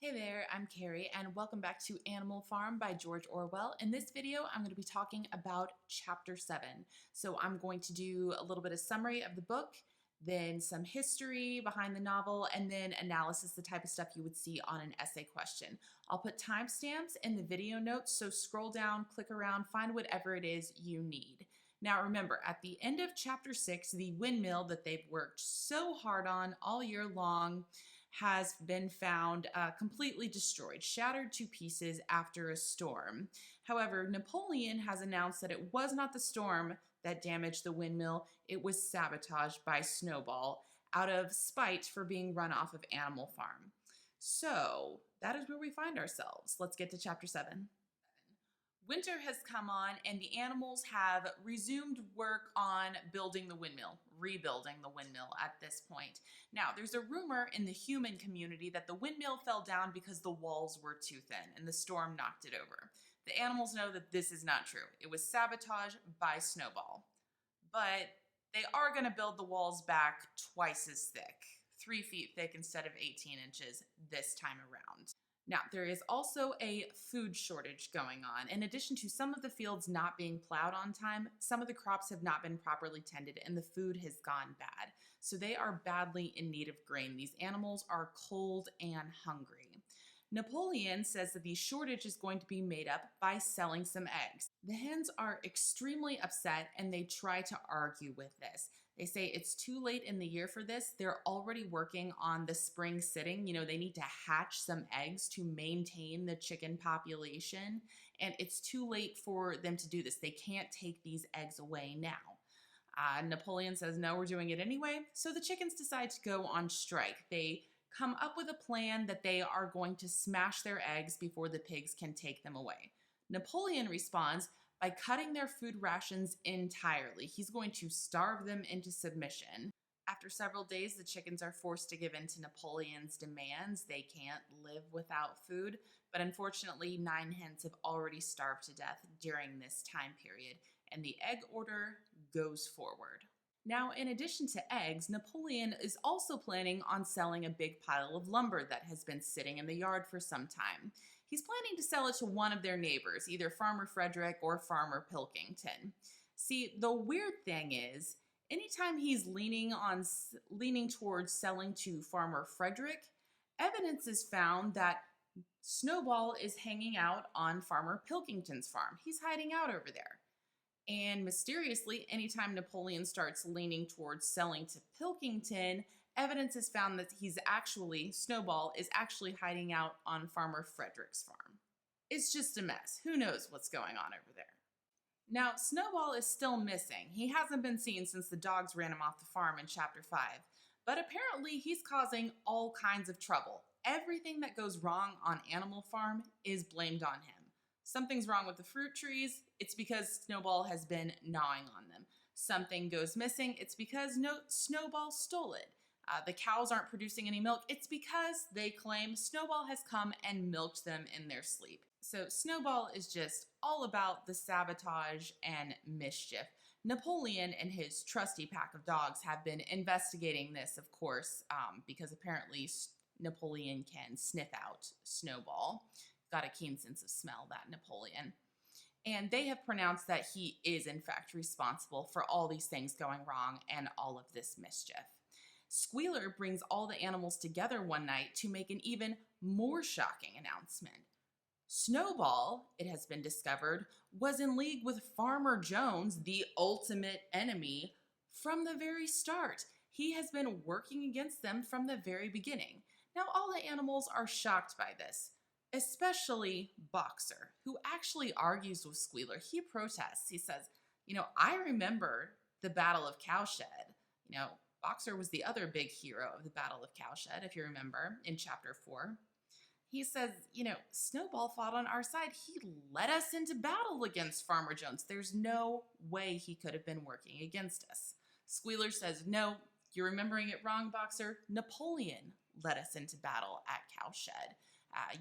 Hey there, I'm Carrie, and welcome back to Animal Farm by George Orwell. In this video, I'm going to be talking about Chapter 7. So I'm going to do a little bit of summary of the book, then some history behind the novel, and then analysis, the type of stuff you would see on an essay question. I'll put timestamps in the video notes, so scroll down, click around, find whatever it is you need. Now remember, at the end of Chapter 6, the windmill that they've worked so hard on all year long has been found completely destroyed, shattered to pieces after a storm. However, Napoleon has announced that it was not the storm that damaged the windmill, it was sabotage by Snowball out of spite for being run off of Animal Farm. So that is where we find ourselves. Let's get to Chapter 7. Winter has come on and the animals have resumed work on building the windmill, rebuilding the windmill at this point. Now, there's a rumor in the human community that the windmill fell down because the walls were too thin and the storm knocked it over. The animals know that this is not true. It was sabotage by Snowball. But they are going to build the walls back twice as thick, 3 feet thick instead of 18 inches this time around. Now, there is also a food shortage going on. In addition to some of the fields not being plowed on time, some of the crops have not been properly tended and the food has gone bad. So they are badly in need of grain. These animals are cold and hungry. Napoleon says that the shortage is going to be made up by selling some eggs. The hens are extremely upset and they try to argue with this. They say it's too late in the year for this. They're already working on the spring sitting. They need to hatch some eggs to maintain the chicken population, and it's too late for them to do this. They can't take these eggs away now. Napoleon says, no, we're doing it anyway. So the chickens decide to go on strike. They come up with a plan that they are going to smash their eggs before the pigs can take them away. Napoleon responds by cutting their food rations entirely. He's going to starve them into submission. After several days, the chickens are forced to give in to Napoleon's demands. They can't live without food, but unfortunately, 9 hens have already starved to death during this time period, and the egg order goes forward. Now, in addition to eggs, Napoleon is also planning on selling a big pile of lumber that has been sitting in the yard for some time. He's planning to sell it to one of their neighbors, either Farmer Frederick or Farmer Pilkington. See, the weird thing is, anytime he's leaning towards selling to Farmer Frederick, evidence is found that Snowball is hanging out on Farmer Pilkington's farm. He's hiding out over there. And mysteriously, anytime Napoleon starts leaning towards selling to Pilkington, evidence is found that Snowball is actually hiding out on Farmer Frederick's farm. It's just a mess. Who knows what's going on over there? Now, Snowball is still missing. He hasn't been seen since the dogs ran him off the farm in Chapter 5. But apparently, he's causing all kinds of trouble. Everything that goes wrong on Animal Farm is blamed on him. Something's wrong with the fruit trees, it's because Snowball has been gnawing on them. Something goes missing, it's because Snowball stole it. The cows aren't producing any milk, it's because they claim Snowball has come and milked them in their sleep. So Snowball is just all about the sabotage and mischief. Napoleon and his trusty pack of dogs have been investigating this, of course, because apparently Napoleon can sniff out Snowball. Got a keen sense of smell, that Napoleon. And they have pronounced that he is in fact responsible for all these things going wrong and all of this mischief. Squealer brings all the animals together one night to make an even more shocking announcement. Snowball, it has been discovered, was in league with Farmer Jones, the ultimate enemy, from the very start. He has been working against them from the very beginning. Now all the animals are shocked by this. Especially Boxer, who actually argues with Squealer. He protests. He says, I remember the Battle of Cowshed. Boxer was the other big hero of the Battle of Cowshed, if you remember, in Chapter 4. He says, Snowball fought on our side. He led us into battle against Farmer Jones. There's no way he could have been working against us. Squealer says, no, you're remembering it wrong, Boxer. Napoleon led us into battle at Cowshed.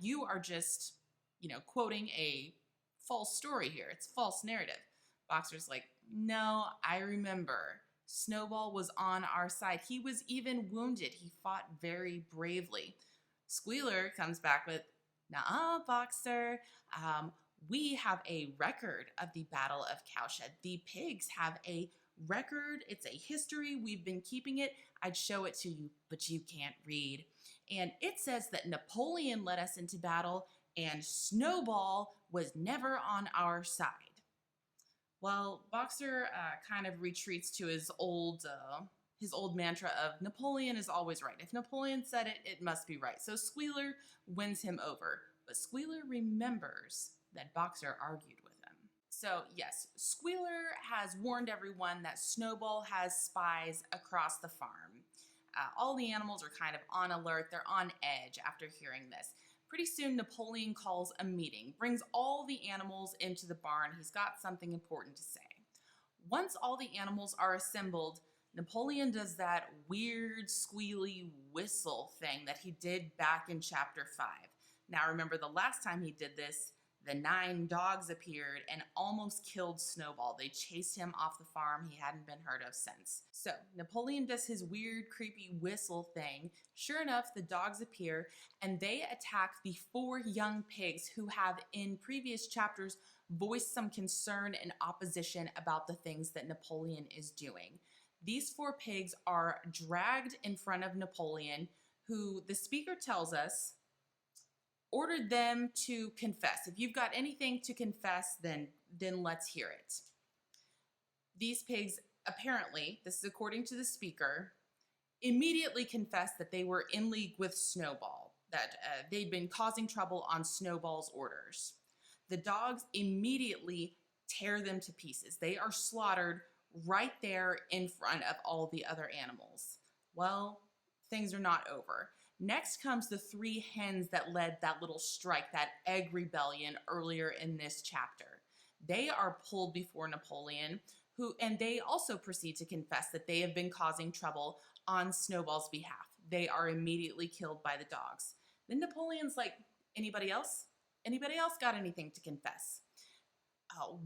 You are just, quoting a false story here. It's false narrative. Boxer's like, no, I remember. Snowball was on our side. He was even wounded. He fought very bravely. Squealer comes back with, "Nuh-uh, Boxer. We have a record of the Battle of Cowshed. The pigs have a record. It's a history. We've been keeping it. I'd show it to you, but you can't read. And it says that Napoleon led us into battle and Snowball was never on our side." Well, Boxer kind of retreats to his old mantra of Napoleon is always right. If Napoleon said it, it must be right. So Squealer wins him over. But Squealer remembers that Boxer argued with him. So yes, Squealer has warned everyone that Snowball has spies across the farm. All the animals are kind of on alert. They're on edge after hearing this. Pretty soon, Napoleon calls a meeting, brings all the animals into the barn. He's got something important to say. Once all the animals are assembled, Napoleon does that weird squealy whistle thing that he did back in chapter 5. Now remember, the last time he did this, the 9 dogs appeared and almost killed Snowball. They chased him off the farm. He hadn't been heard of since. So Napoleon does his weird, creepy whistle thing. Sure enough, the dogs appear and they attack the 4 young pigs who have in previous chapters voiced some concern and opposition about the things that Napoleon is doing. These 4 pigs are dragged in front of Napoleon, who the speaker tells us ordered them to confess. If you've got anything to confess, then let's hear it. These pigs, apparently, this is according to the speaker, immediately confessed that they were in league with Snowball, that they'd been causing trouble on Snowball's orders. The dogs immediately tear them to pieces. They are slaughtered right there in front of all the other animals. Well, things are not over. Next comes the 3 hens that led that little strike, that egg rebellion earlier in this chapter. They are pulled before Napoleon, and they also proceed to confess that they have been causing trouble on Snowball's behalf. They are immediately killed by the dogs. Then Napoleon's like, anybody else? Anybody else got anything to confess?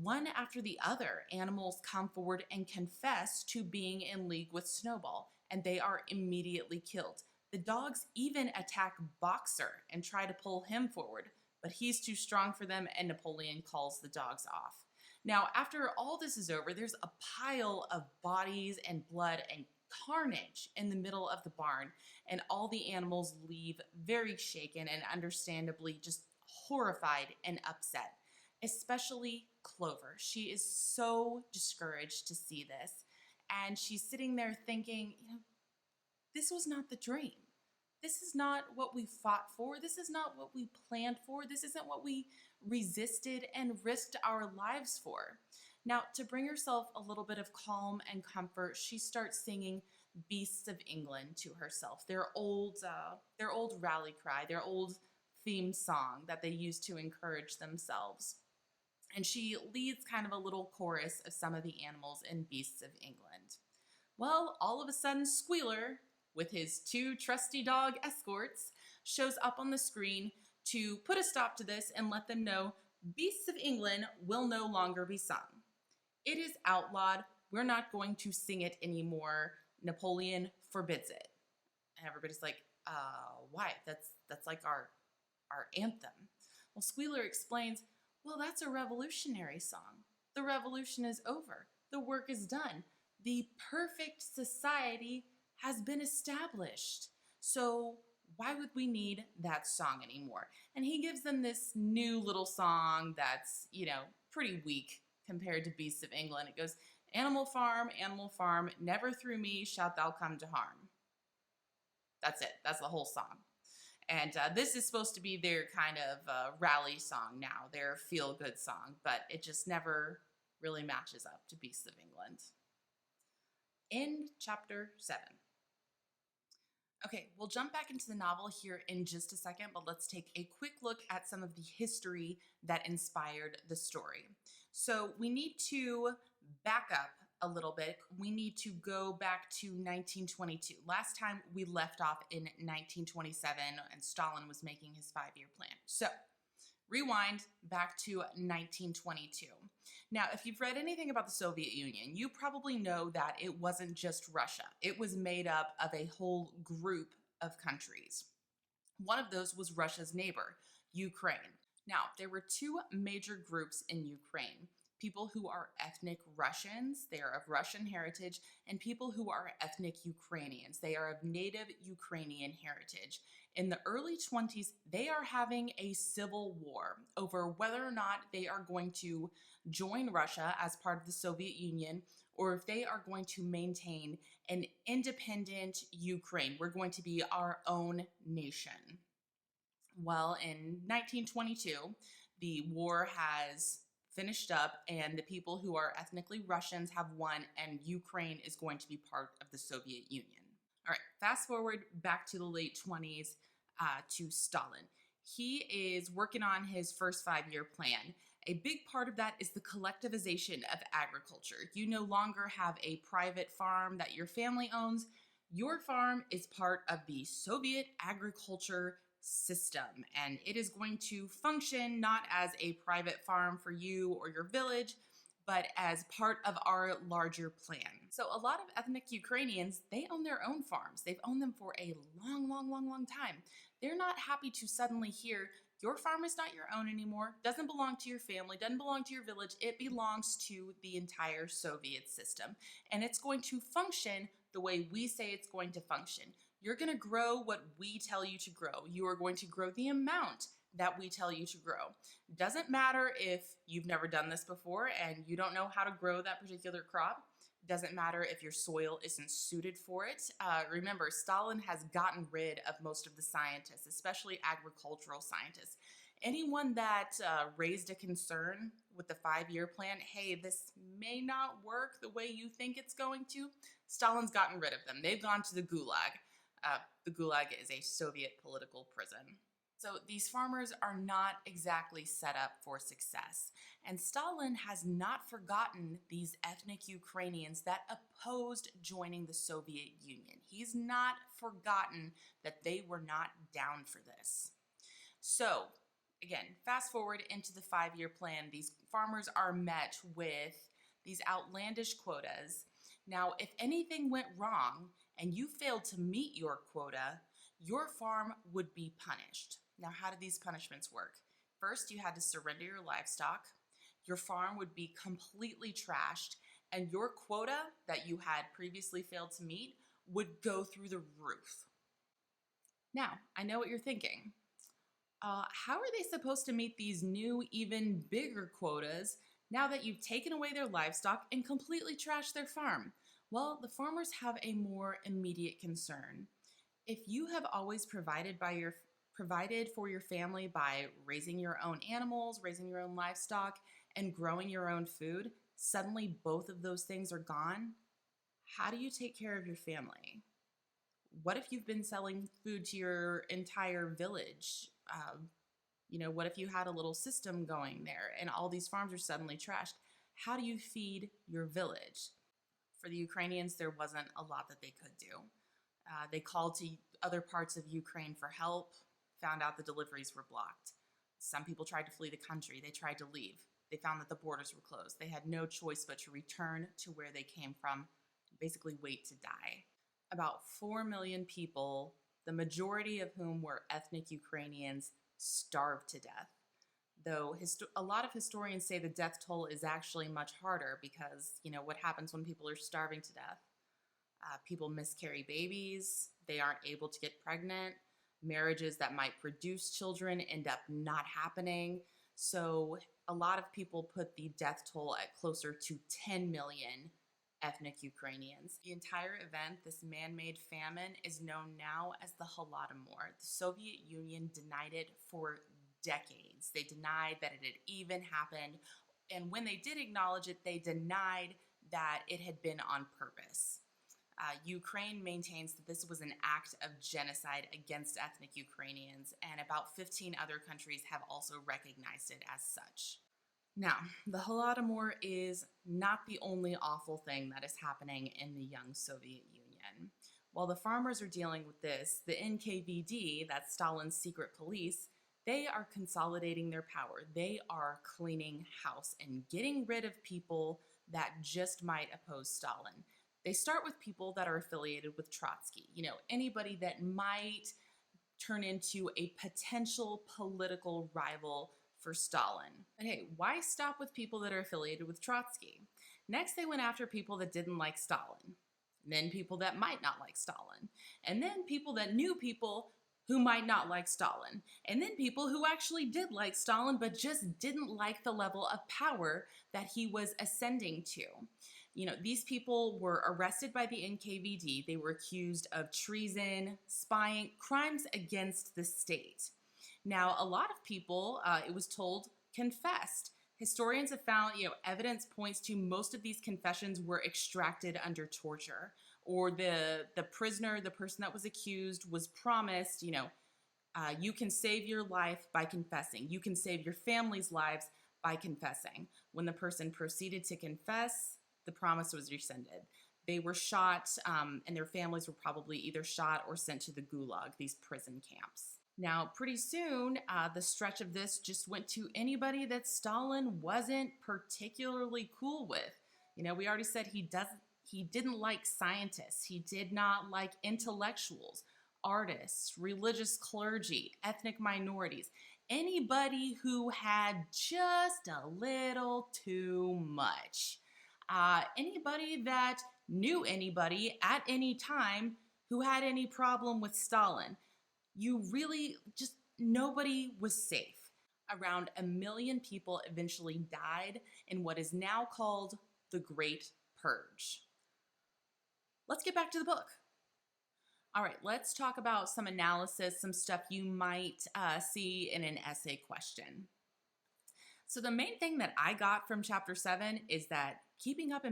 One after the other, animals come forward and confess to being in league with Snowball, and they are immediately killed. The dogs even attack Boxer and try to pull him forward, but he's too strong for them and Napoleon calls the dogs off. Now, after all this is over, there's a pile of bodies and blood and carnage in the middle of the barn, and all the animals leave very shaken and understandably just horrified and upset, especially Clover. She is so discouraged to see this, and she's sitting there thinking, this was not the dream. This is not what we fought for. This is not what we planned for. This isn't what we resisted and risked our lives for. Now, to bring herself a little bit of calm and comfort, she starts singing Beasts of England to herself, their old rally cry, their old theme song that they used to encourage themselves. And she leads kind of a little chorus of some of the animals in Beasts of England. Well, all of a sudden, Squealer, with his 2 trusty dog escorts, shows up on the screen to put a stop to this and let them know Beasts of England will no longer be sung. It is outlawed. We're not going to sing it anymore. Napoleon forbids it. And everybody's like, why? That's like our anthem. Well, Squealer explains, well, that's a revolutionary song. The revolution is over. The work is done. The perfect society has been established. So why would we need that song anymore? And he gives them this new little song that's, pretty weak compared to Beasts of England. It goes, animal farm, never through me shalt thou come to harm. That's it. That's the whole song. And this is supposed to be their kind of rally song now, their feel-good song, but it just never really matches up to Beasts of England. End chapter 7. Okay, we'll jump back into the novel here in just a second, but let's take a quick look at some of the history that inspired the story. So we need to back up a little bit. We need to go back to 1922. Last time we left off in 1927 and Stalin was making his 5-year plan. So rewind back to 1922. Now, if you've read anything about the Soviet Union, you probably know that it wasn't just Russia. It was made up of a whole group of countries. One of those was Russia's neighbor, Ukraine. Now, there were two major groups in Ukraine: people who are ethnic Russians, they are of Russian heritage, and people who are ethnic Ukrainians, they are of native Ukrainian heritage. In the early 20s, they are having a civil war over whether or not they are going to join Russia as part of the Soviet Union or if they are going to maintain an independent Ukraine. We're going to be our own nation. Well, in 1922, the war has finished up, and the people who are ethnically Russians have won, and Ukraine is going to be part of the Soviet Union. All right, fast forward back to the late 20s to Stalin. He is working on his first 5-year plan. A big part of that is the collectivization of agriculture. You no longer have a private farm that your family owns. Your farm is part of the Soviet agriculture system, and it is going to function not as a private farm for you or your village, but as part of our larger plan. So a lot of ethnic Ukrainians, they own their own farms. They've owned them for a long time. They're not happy to suddenly hear your farm is not your own anymore, doesn't belong to your family, doesn't belong to your village. It belongs to the entire Soviet system, and it's going to function the way we say it's going to function. You're going to grow what we tell you to grow. You are going to grow the amount that we tell you to grow. Doesn't matter if you've never done this before and you don't know how to grow that particular crop. Doesn't matter if your soil isn't suited for it. Remember, Stalin has gotten rid of most of the scientists, especially agricultural scientists. Anyone that raised a concern with the 5-year plan, hey, this may not work the way you think it's going to, Stalin's gotten rid of them. They've gone to the Gulag. The Gulag is a Soviet political prison. So these farmers are not exactly set up for success. And Stalin has not forgotten these ethnic Ukrainians that opposed joining the Soviet Union. He's not forgotten that they were not down for this. So again, fast forward into the 5-year plan, these farmers are met with these outlandish quotas. Now, if anything went wrong and you failed to meet your quota, your farm would be punished. Now, how did these punishments work? First, you had to surrender your livestock. Your farm would be completely trashed, and your quota that you had previously failed to meet would go through the roof. Now, I know what you're thinking. How are they supposed to meet these new, even bigger quotas now that you've taken away their livestock and completely trashed their farm? Well, the farmers have a more immediate concern. If you have always provided for your family by raising your own animals, raising your own livestock, and growing your own food, suddenly both of those things are gone. How do you take care of your family? What if you've been selling food to your entire village? What if you had a little system going there and all these farms are suddenly trashed? How do you feed your village? For the Ukrainians, there wasn't a lot that they could do. They called to other parts of Ukraine for help, found out the deliveries were blocked. Some people tried to flee the country. They tried to leave. They found that the borders were closed. They had no choice but to return to where they came from, basically wait to die. About 4 million people, the majority of whom were ethnic Ukrainians, starved to death. Though a lot of historians say the death toll is actually much harder because, what happens when people are starving to death? People miscarry babies. They aren't able to get pregnant. Marriages that might produce children end up not happening. So a lot of people put the death toll at closer to 10 million ethnic Ukrainians. The entire event, this man-made famine, is known now as the Holodomor. The Soviet Union denied it for decades. They denied that it had even happened. And when they did acknowledge it, they denied that it had been on purpose. Ukraine maintains that this was an act of genocide against ethnic Ukrainians, and about 15 other countries have also recognized it as such. Now, the Holodomor is not the only awful thing that is happening in the young Soviet Union. While the farmers are dealing with this, the NKVD, that's Stalin's secret police, they are consolidating their power. They are cleaning house and getting rid of people that just might oppose Stalin. They start with people that are affiliated with Trotsky. Anybody that might turn into a potential political rival for Stalin. But hey, why stop with people that are affiliated with Trotsky? Next, they went after people that didn't like Stalin, and then people that might not like Stalin, and then people that knew people who might not like Stalin, and then people who actually did like Stalin but just didn't like the level of power that he was ascending to. You know, these people were arrested by the NKVD. They were accused of treason, spying, crimes against the state. Now, a lot of people, it was told, confessed. Historians have found, evidence points to most of these confessions were extracted under torture, or the prisoner, the person that was accused, was promised, you can save your life by confessing. You can save your family's lives by confessing. When the person proceeded to confess, the promise was rescinded. They were shot, and their families were probably either shot or sent to the gulag, these prison camps. Now, pretty soon, the stretch of this just went to anybody that Stalin wasn't particularly cool with. We already said he didn't like scientists. He did not like intellectuals, artists, religious clergy, ethnic minorities, anybody who had just a little too much. Anybody that knew anybody at any time who had any problem with Stalin. You really just, nobody was safe. Around 1 million people eventually died in what is now called the Great Purge. Let's get back to the book. All right, let's talk about some analysis, some stuff you might see in an essay question. So the main thing that I got from chapter 7 is that keeping up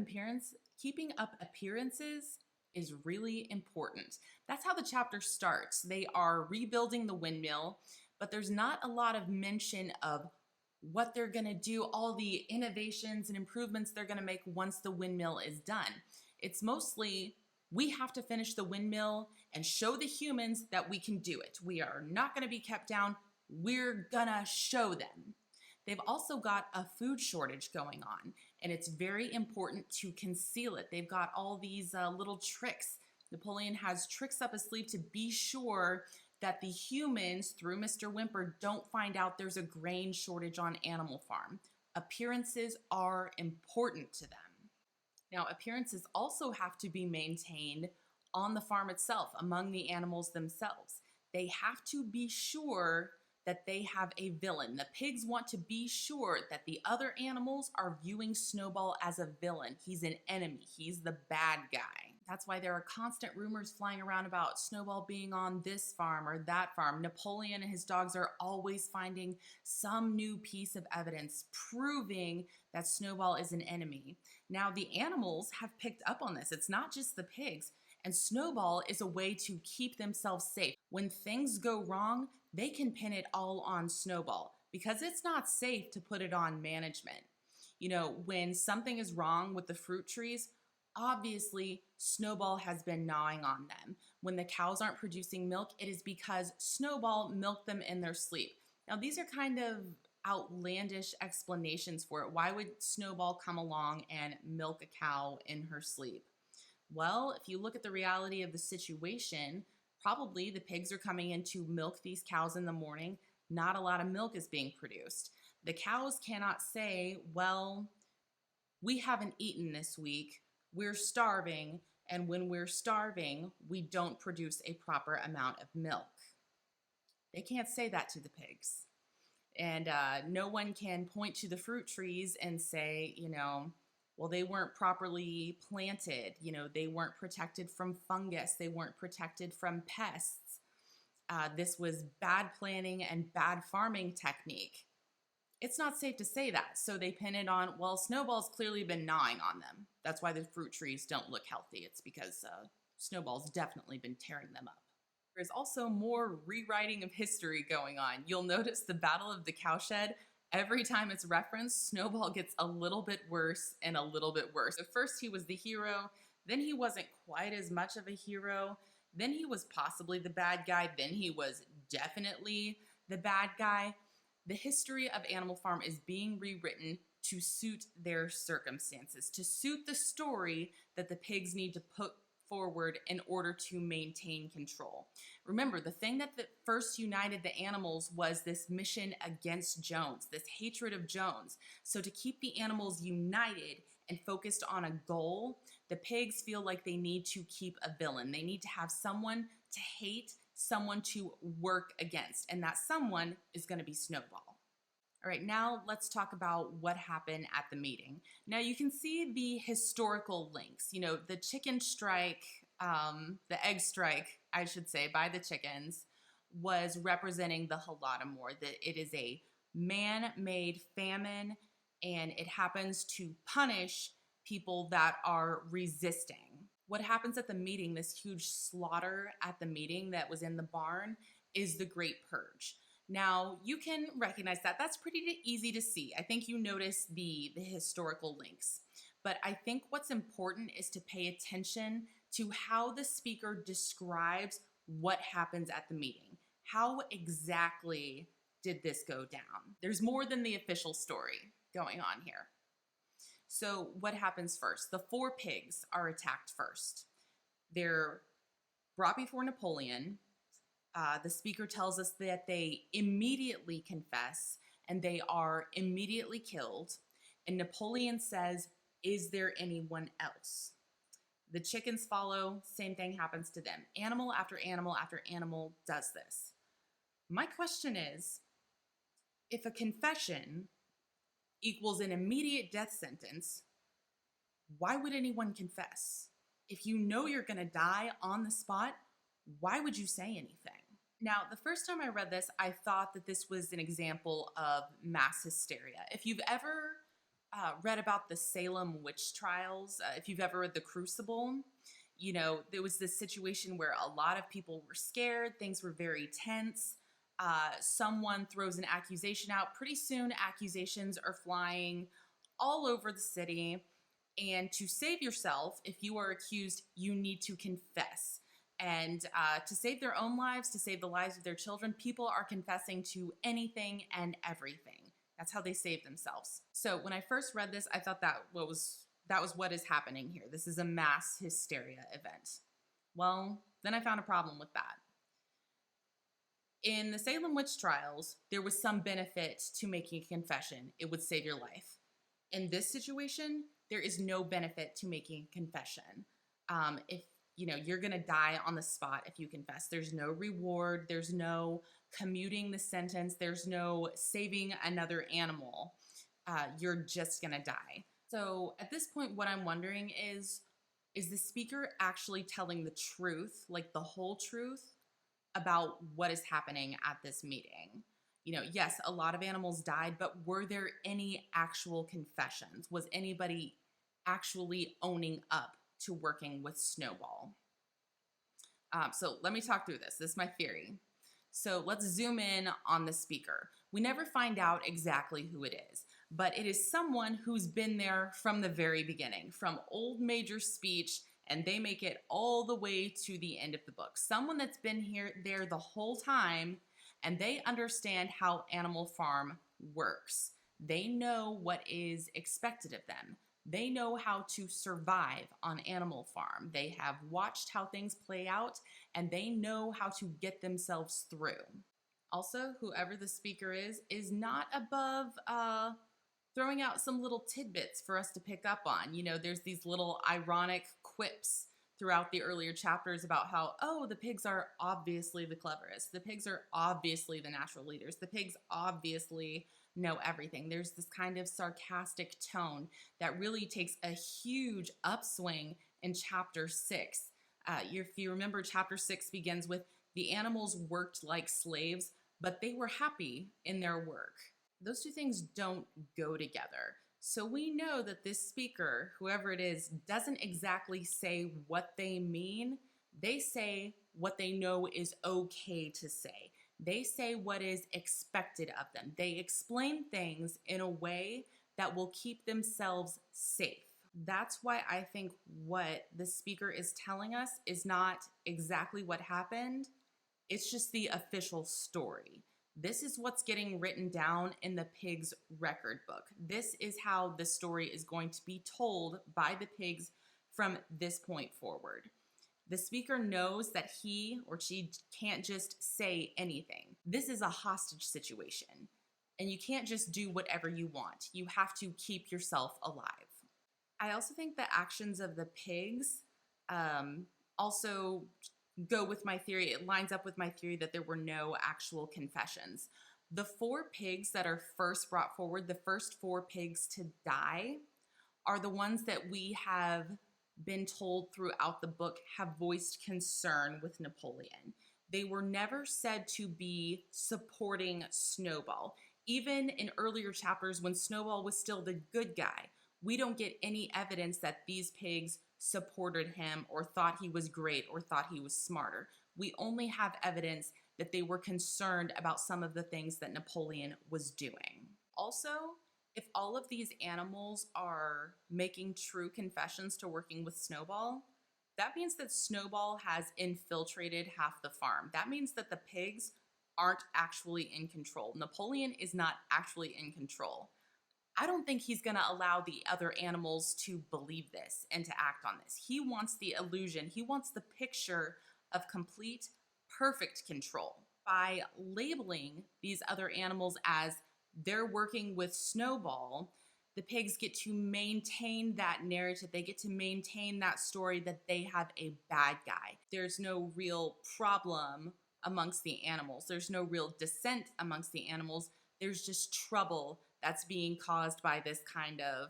appearances is really important. That's how the chapter starts. They are rebuilding the windmill, but there's not a lot of mention of what they're gonna do, all the innovations and improvements they're gonna make once the windmill is done. It's mostly, we have to finish the windmill and show the humans that we can do it. We are not gonna be kept down. We're gonna show them. They've also got a food shortage going on, and it's very important to conceal it. They've got all these little tricks. Napoleon has tricks up his sleeve to be sure that the humans, through Mr. Whymper, don't find out there's a grain shortage on Animal Farm. Appearances are important to them. Now, appearances also have to be maintained on the farm itself, among the animals themselves. They have to be sure that they have a villain. The pigs want to be sure that the other animals are viewing Snowball as a villain. He's an enemy. He's the bad guy. That's why there are constant rumors flying around about Snowball being on this farm or that farm. Napoleon and his dogs are always finding some new piece of evidence proving that Snowball is an enemy. Now, the animals have picked up on this. It's not just the pigs. And Snowball is a way to keep themselves safe. When things go wrong, they can pin it all on Snowball because it's not safe to put it on management. When something is wrong with the fruit trees, obviously Snowball has been gnawing on them. When the cows aren't producing milk, it is because Snowball milked them in their sleep. Now, these are kind of outlandish explanations for it. Why would Snowball come along and milk a cow in her sleep? Well, if you look at the reality of the situation, probably the pigs are coming in to milk these cows in the morning. Not a lot of milk is being produced. The cows cannot say, well, we haven't eaten this week, we're starving, and when we're starving, we don't produce a proper amount of milk. They can't say that to the pigs. And no one can point to the fruit trees and say, well, they weren't properly planted. They weren't protected from fungus. They weren't protected from pests. This was bad planning and bad farming technique. It's not safe to say that. So they pin it on, well, Snowball's clearly been gnawing on them. That's why the fruit trees don't look healthy. It's because Snowball's definitely been tearing them up. There's also more rewriting of history going on. You'll notice the Battle of the Cowshed. Every time it's referenced, Snowball gets a little bit worse and a little bit worse. At first he was the hero, then he wasn't quite as much of a hero, then he was possibly the bad guy, then he was definitely the bad guy. The history of Animal Farm is being rewritten to suit their circumstances, to suit the story that the pigs need to put forward in order to maintain control. Remember, the thing that first united the animals was this mission against Jones, this hatred of Jones. So to keep the animals united and focused on a goal, the pigs feel like they need to keep a villain. They need to have someone to hate, someone to work against, and that someone is going to be Snowball. All right, now let's talk about what happened at the meeting. Now you can see the historical links. You know, the chicken strike, the egg strike, I should say, by the chickens was representing the Holodomor, that it is a man-made famine and it happens to punish people that are resisting. What happens at the meeting, this huge slaughter at the meeting that was in the barn, is the Great Purge. Now, you can recognize that. That's pretty easy to see. I think you notice the historical links. But I think what's important is to pay attention to how the speaker describes what happens at the meeting. How exactly did this go down? There's more than the official story going on here. So what happens first? The 4 pigs are attacked first. They're brought before Napoleon. The speaker tells us that they immediately confess and they are immediately killed. And Napoleon says, "Is there anyone else?" The chickens follow, same thing happens to them. Animal after animal after animal does this. My question is, if a confession equals an immediate death sentence, why would anyone confess? If you know you're going to die on the spot, why would you say anything? Now, the first time I read this, I thought that this was an example of mass hysteria. If you've ever read about the Salem witch trials, if you've ever read The Crucible, you know, there was this situation where a lot of people were scared, things were very tense. Someone throws an accusation out. Pretty soon, accusations are flying all over the city. And to save yourself, if you are accused, you need to confess. And to save their own lives, to save the lives of their children, people are confessing to anything and everything. That's how they save themselves. So when I first read this, I thought that was what is happening here. This is a mass hysteria event. Well, then I found a problem with that. In the Salem witch trials, there was some benefit to making a confession. It would save your life. In this situation, there is no benefit to making a confession. If you know, you're gonna die on the spot if you confess. There's no reward, there's no commuting the sentence, there's no saving another animal. You're just gonna die. So at this point, what I'm wondering is the speaker actually telling the truth, like the whole truth, about what is happening at this meeting? You know, yes, a lot of animals died, but were there any actual confessions? Was anybody actually owning up to working with Snowball? So let me talk through this. This is my theory. So let's zoom in on the speaker. We never find out exactly who it is, but it is someone who's been there from the very beginning, from Old Major's speech, and they make it all the way to the end of the book. Someone that's been there the whole time, and they understand how Animal Farm works. They know what is expected of them. They know how to survive on Animal Farm. They have watched how things play out, and they know how to get themselves through. Also, whoever the speaker is not above throwing out some little tidbits for us to pick up on. You know, there's these little ironic quips throughout the earlier chapters about how, oh, the pigs are obviously the cleverest. The pigs are obviously the natural leaders. The pigs obviously know everything. There's this kind of sarcastic tone that really takes a huge upswing in chapter 6. If you remember, chapter 6 begins with the animals worked like slaves, but they were happy in their work. Those two things don't go together. So we know that this speaker, whoever it is, doesn't exactly say what they mean. They say what they know is okay to say. They say what is expected of them. They explain things in a way that will keep themselves safe. That's why I think what the speaker is telling us is not exactly what happened. It's just the official story. This is what's getting written down in the pigs' record book. This is how the story is going to be told by the pigs from this point forward. The speaker knows that he or she can't just say anything. This is a hostage situation, and you can't just do whatever you want. You have to keep yourself alive. I also think the actions of the pigs also go with my theory. It lines up with my theory that there were no actual confessions. The 4 pigs that are first brought forward, the first 4 pigs to die, are the ones that we have been told throughout the book have voiced concern with Napoleon. They were never said to be supporting Snowball. Even in earlier chapters when Snowball was still the good guy, we don't get any evidence that these pigs supported him or thought he was great or thought he was smarter. We only have evidence that they were concerned about some of the things that Napoleon was doing. Also, if all of these animals are making true confessions to working with Snowball, that means that Snowball has infiltrated half the farm. That means that the pigs aren't actually in control. Napoleon is not actually in control. I don't think he's going to allow the other animals to believe this and to act on this. He wants the illusion, he wants the picture of complete, perfect control. By labeling these other animals as they're working with Snowball, the pigs get to maintain that narrative. They get to maintain that story that they have a bad guy. There's no real problem amongst the animals. There's no real dissent amongst the animals. There's just trouble that's being caused by this kind of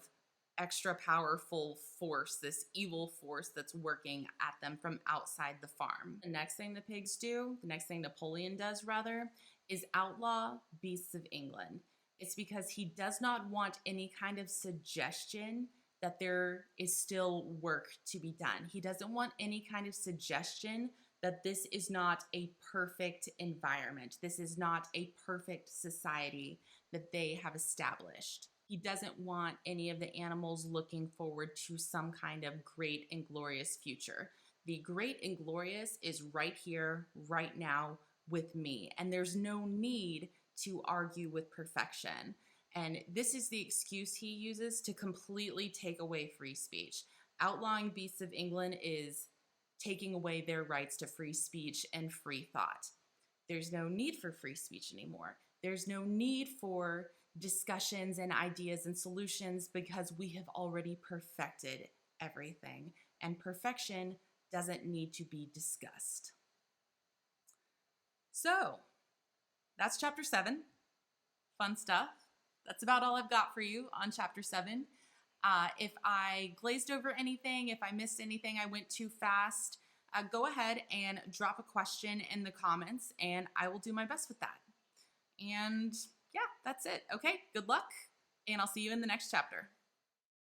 extra powerful force, this evil force that's working at them from outside the farm. The next thing the pigs do, the next thing Napoleon does rather, is outlaw beasts of England. It's because he does not want any kind of suggestion that there is still work to be done. He doesn't want any kind of suggestion that this is not a perfect environment. This is not a perfect society that they have established. He doesn't want any of the animals looking forward to some kind of great and glorious future. The great and glorious is right here, right now with me, and there's no need to argue with perfection. And this is the excuse he uses to completely take away free speech. Outlawing beasts of England is taking away their rights to free speech and free thought. There's no need for free speech anymore. There's no need for discussions and ideas and solutions because we have already perfected everything. And perfection doesn't need to be discussed. So, that's chapter 7. Fun stuff. That's about all I've got for you on chapter 7. If I glazed over anything, if I missed anything, I went too fast, go ahead and drop a question in the comments and I will do my best with that. And yeah, that's it. Okay, good luck, and I'll see you in the next chapter.